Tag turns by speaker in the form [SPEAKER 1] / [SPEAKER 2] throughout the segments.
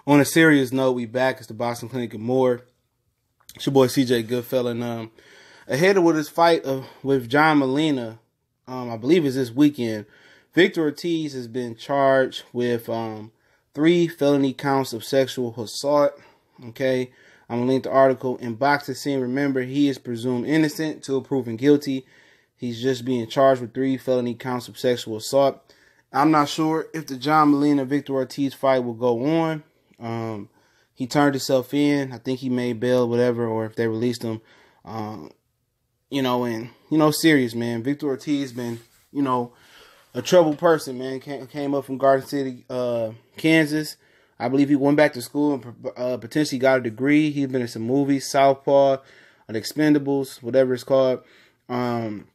[SPEAKER 1] On a serious note, we back. It's the Boxing Clinic and more. It's your boy CJ Goodfella. And ahead of his fight with John Molina, I believe it's this weekend, Victor Ortiz has been charged with 3 felony counts of sexual assault. Okay, I'm gonna link the article in Boxing Scene. Remember, he is presumed innocent till proven guilty. He's just being charged with 3 felony counts of sexual assault. I'm not sure if the John Molina Victor Ortiz fight will go on. He turned himself in. I think he made bail, whatever, or if they released him. Serious, man. Victor Ortiz been, a troubled person, man. Came up from Garden City, Kansas. I believe he went back to school and potentially got a degree. He's been in some movies, Southpaw, The Expendables, whatever it's called. And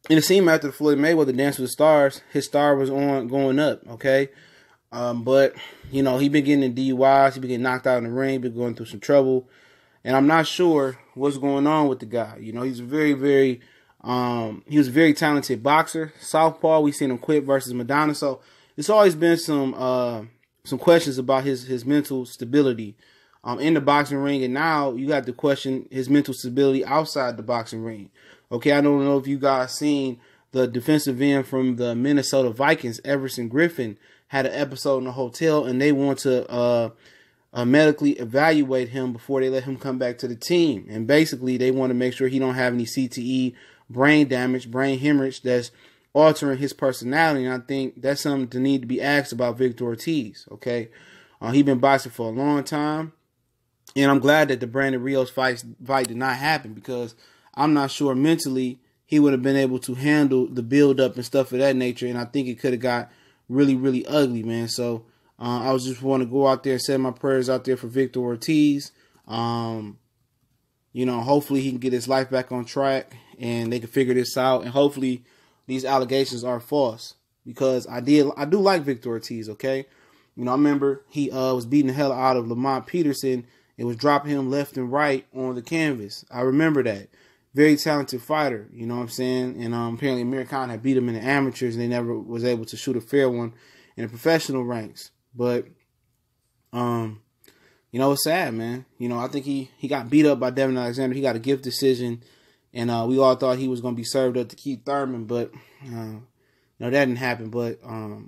[SPEAKER 1] it seemed after the Floyd Mayweather Dance with the Stars, his star was going up, okay? But, he been getting in DUIs. He been getting knocked out in the ring, been going through some trouble. And I'm not sure what's going on with the guy. He's a very, very, he was a very talented boxer. Southpaw, we seen him quit versus Madonna. So it's always been some questions about his mental stability in the boxing ring. And now you got to question his mental stability outside the boxing ring. Okay, I don't know if you guys seen the defensive end from the Minnesota Vikings, Everson Griffin, had an episode in a hotel, and they want to medically evaluate him before they let him come back to the team. And basically, they want to make sure he don't have any CTE, brain damage, brain hemorrhage that's altering his personality. And I think that's something to need to be asked about Victor Ortiz. Okay, he's been boxing for a long time, and I'm glad that the Brandon Rios fight did not happen, because I'm not sure mentally he would have been able to handle the build-up and stuff of that nature, and I think it could have got really, really ugly, man. So I was just want to go out there and send my prayers out there for Victor Ortiz. Hopefully he can get his life back on track and they can figure this out, and hopefully these allegations are false, because I do like Victor Ortiz, okay? I remember he was beating the hell out of Lamont Peterson. It was dropping him left and right on the canvas. I remember that. Very talented fighter, you know what I'm saying? And apparently Amir Khan had beat him in the amateurs, and they never was able to shoot a fair one in the professional ranks. But, it's sad, man. I think he got beat up by Devin Alexander. He got a gift decision, and we all thought he was going to be served up to Keith Thurman, but, that didn't happen. But,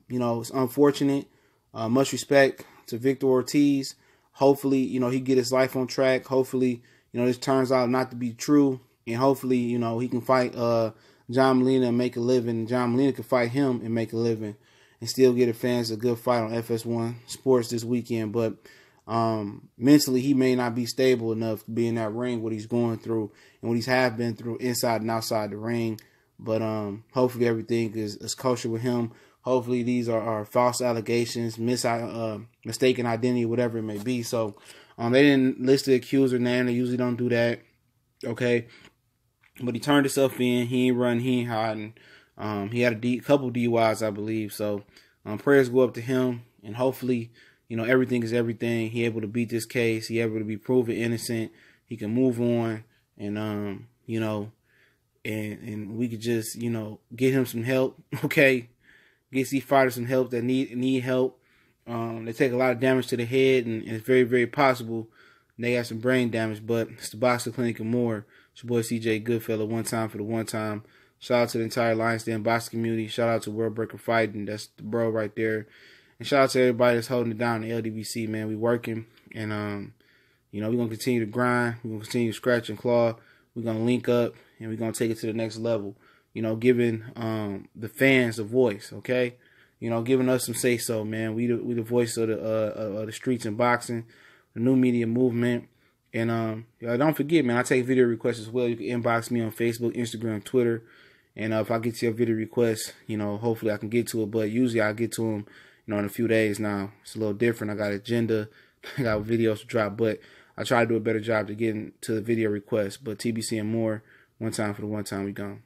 [SPEAKER 1] it's unfortunate. Much respect to Victor Ortiz. Hopefully, he get his life on track. Hopefully, this turns out not to be true. And hopefully, he can fight John Molina and make a living. John Molina can fight him and make a living, and still get the fans a good fight on FS1 Sports this weekend. But mentally, he may not be stable enough to be in that ring, what he's going through and what he's have been through inside and outside the ring. But hopefully everything is kosher with him. Hopefully these are false allegations, mistaken identity, whatever it may be. So they didn't list the accuser name. They usually don't do that. Okay. But he turned himself in. He ain't run. He ain't hiding. He had a couple DUIs, I believe. So prayers go up to him. And hopefully, everything is everything. He able to beat this case. He able to be proven innocent. He can move on. And, and we could just, get him some help. Okay. Get these fighters some help that need help. They take a lot of damage to the head. And it's very, very possible they got some brain damage. But it's the Boxing Clinic and more. It's your boy CJ Goodfella, one time for the one time. Shout out to the entire Lions Den boxing community. Shout out to World Breaker Fighting. That's the bro right there. And shout out to everybody that's holding it down in LDBC, man. We working. And, we're going to continue to grind. We're going to continue to scratch and claw. We're going to link up. And we're going to take it to the next level. Giving the fans a voice, okay? Giving us some say-so, man. We the voice of the streets and boxing, the new media movement. And don't forget, man, I take video requests as well. You can inbox me on Facebook, Instagram, Twitter. And if I get to your video request, hopefully I can get to it. But usually I get to them, in a few days now. It's a little different. I got an agenda. I got videos to drop. But I try to do a better job to getting to the video requests. But TBC and more, one time for the one time, we gone.